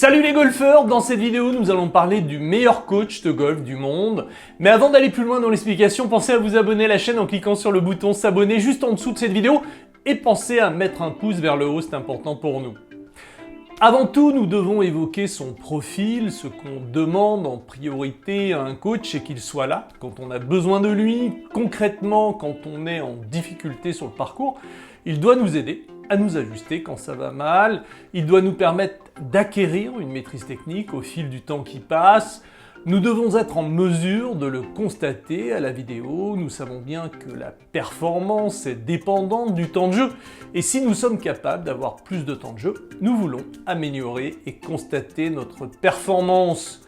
Salut les golfeurs, dans cette vidéo nous allons parler du meilleur coach de golf du monde. Mais avant d'aller plus loin dans l'explication, pensez à vous abonner à la chaîne en cliquant sur le bouton s'abonner juste en dessous de cette vidéo et pensez à mettre un pouce vers le haut, c'est important pour nous. Avant tout, nous devons évoquer son profil, ce qu'on demande en priorité à un coach, c'est qu'il soit là quand on a besoin de lui, concrètement quand on est en difficulté sur le parcours. Il doit nous aider à nous ajuster quand ça va mal, il doit nous permettre d'acquérir une maîtrise technique au fil du temps qui passe. Nous devons être en mesure de le constater à la vidéo, nous savons bien que la performance est dépendante du temps de jeu, et si nous sommes capables d'avoir plus de temps de jeu, nous voulons améliorer et constater notre performance.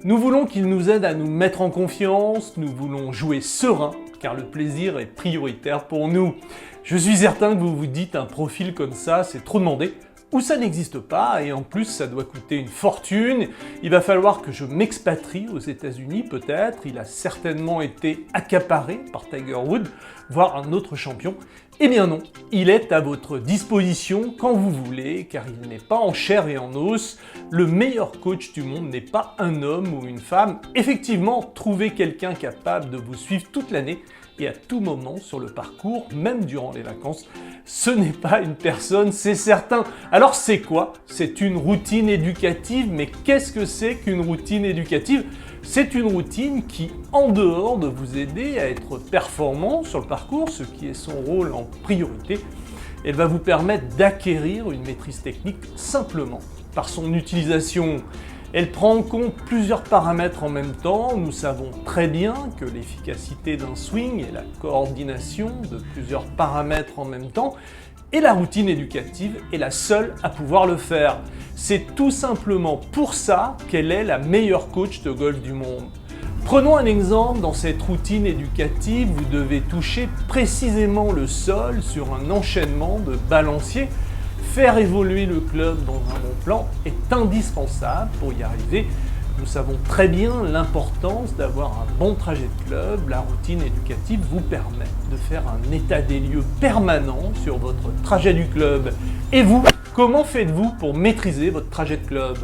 Nous voulons qu'il nous aide à nous mettre en confiance, nous voulons jouer serein, car le plaisir est prioritaire pour nous. Je suis certain que vous vous dites un profil comme ça, c'est trop demandé, ou ça n'existe pas, et en plus ça doit coûter une fortune, il va falloir que je m'expatrie aux États-Unis peut-être, il a certainement été accaparé par Tiger Woods, voire un autre champion. Eh bien non, il est à votre disposition quand vous voulez, car il n'est pas en chair et en os. Le meilleur coach du monde n'est pas un homme ou une femme. Effectivement, trouvez quelqu'un capable de vous suivre toute l'année et à tout moment sur le parcours, même durant les vacances. Ce n'est pas une personne, c'est certain. Alors c'est quoi? C'est une routine éducative, mais qu'est-ce que c'est qu'une routine éducative? C'est une routine qui, en dehors de vous aider à être performant sur le parcours, ce qui est son rôle en priorité, elle va vous permettre d'acquérir une maîtrise technique simplement par son utilisation. Elle prend en compte plusieurs paramètres en même temps. Nous savons très bien que l'efficacité d'un swing est la coordination de plusieurs paramètres en même temps, et la routine éducative est la seule à pouvoir le faire. C'est tout simplement pour ça qu'elle est la meilleure coach de golf du monde. Prenons un exemple, dans cette routine éducative, vous devez toucher précisément le sol sur un enchaînement de balanciers. Faire évoluer le club dans un bon plan est indispensable pour y arriver. Nous savons très bien l'importance d'avoir un bon trajet de club. La routine éducative vous permet de faire un état des lieux permanent sur votre trajet du club. Et vous, comment faites-vous pour maîtriser votre trajet de club?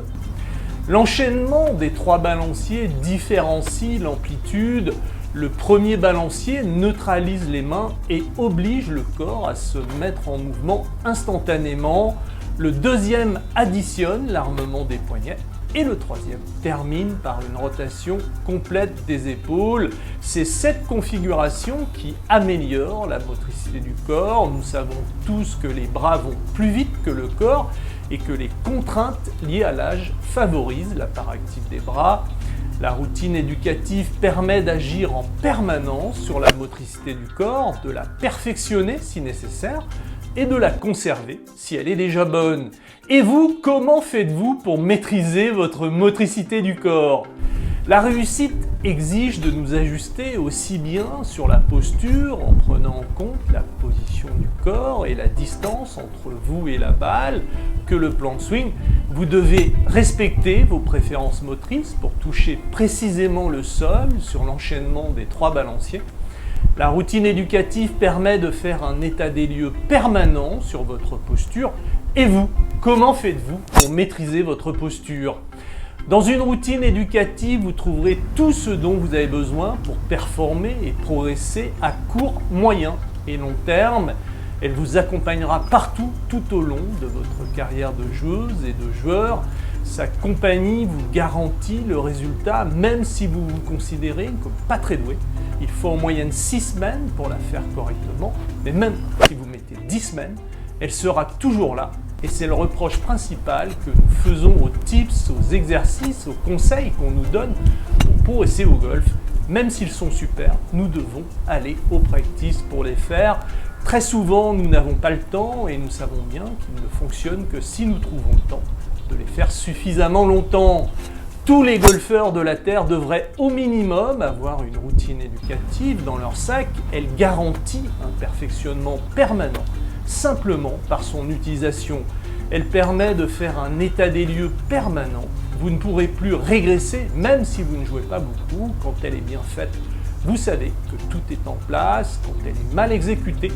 L'enchaînement des 3 balanciers différencie l'amplitude. Le premier balancier neutralise les mains et oblige le corps à se mettre en mouvement instantanément. Le deuxième additionne l'armement des poignets. Et le troisième termine par une rotation complète des épaules. C'est cette configuration qui améliore la motricité du corps. Nous savons tous que les bras vont plus vite que le corps et que les contraintes liées à l'âge favorisent la part active des bras. La routine éducative permet d'agir en permanence sur la motricité du corps, de la perfectionner si nécessaire, et de la conserver si elle est déjà bonne. Et vous, comment faites-vous pour maîtriser votre motricité du corps? La réussite exige de nous ajuster aussi bien sur la posture, en prenant en compte la position du corps et la distance entre vous et la balle, que le plan de swing. Vous devez respecter vos préférences motrices pour toucher précisément le sol sur l'enchaînement des 3 balanciers. La routine éducative permet de faire un état des lieux permanent sur votre posture. Et vous, comment faites-vous pour maîtriser votre posture? Dans une routine éducative, vous trouverez tout ce dont vous avez besoin pour performer et progresser à court, moyen et long terme. Elle vous accompagnera partout, tout au long de votre carrière de joueuse et de joueur. Sa compagnie vous garantit le résultat, même si vous vous considérez comme pas très doué. Il faut en moyenne 6 semaines pour la faire correctement, mais même si vous mettez 10 semaines, elle sera toujours là. Et c'est le reproche principal que nous faisons aux tips, aux exercices, aux conseils qu'on nous donne pour progresser au golf. Même s'ils sont super, nous devons aller au practice pour les faire. Très souvent, nous n'avons pas le temps et nous savons bien qu'ils ne fonctionnent que si nous trouvons le temps de les faire suffisamment longtemps. Tous les golfeurs de la Terre devraient au minimum avoir une routine éducative dans leur sac. Elle garantit un perfectionnement permanent, simplement par son utilisation. Elle permet de faire un état des lieux permanent. Vous ne pourrez plus régresser, même si vous ne jouez pas beaucoup, quand elle est bien faite. Vous savez que tout est en place. Quand elle est mal exécutée,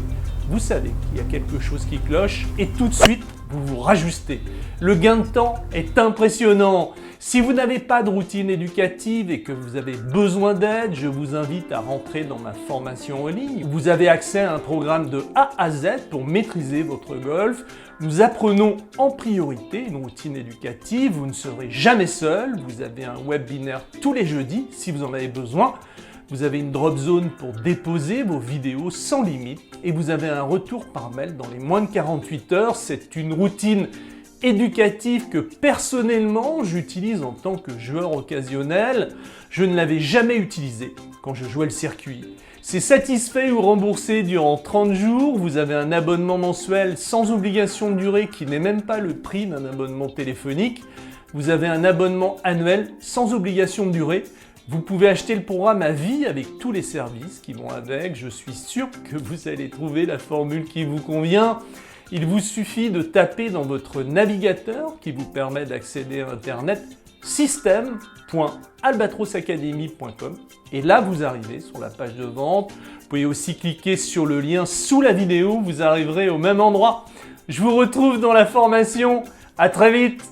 vous savez qu'il y a quelque chose qui cloche et tout de suite, vous vous rajustez. Le gain de temps est impressionnant. Si vous n'avez pas de routine éducative et que vous avez besoin d'aide, je vous invite à rentrer dans ma formation en ligne. Vous avez accès à un programme de A à Z pour maîtriser votre golf. Nous apprenons en priorité une routine éducative, vous ne serez jamais seul, vous avez un webinaire tous les jeudis si vous en avez besoin. Vous avez une drop zone pour déposer vos vidéos sans limite et vous avez un retour par mail dans les moins de 48 heures. C'est une routine éducative que personnellement j'utilise en tant que joueur occasionnel. Je ne l'avais jamais utilisé quand je jouais le circuit. C'est satisfait ou remboursé durant 30 jours. Vous avez un abonnement mensuel sans obligation de durée qui n'est même pas le prix d'un abonnement téléphonique. Vous avez un abonnement annuel sans obligation de durée. Vous pouvez acheter le programme à vie avec tous les services qui vont avec. Je suis sûr que vous allez trouver la formule qui vous convient. Il vous suffit de taper dans votre navigateur qui vous permet d'accéder à Internet system.albatrosacademy.com et là vous arrivez sur la page de vente. Vous pouvez aussi cliquer sur le lien sous la vidéo, vous arriverez au même endroit. Je vous retrouve dans la formation. À très vite.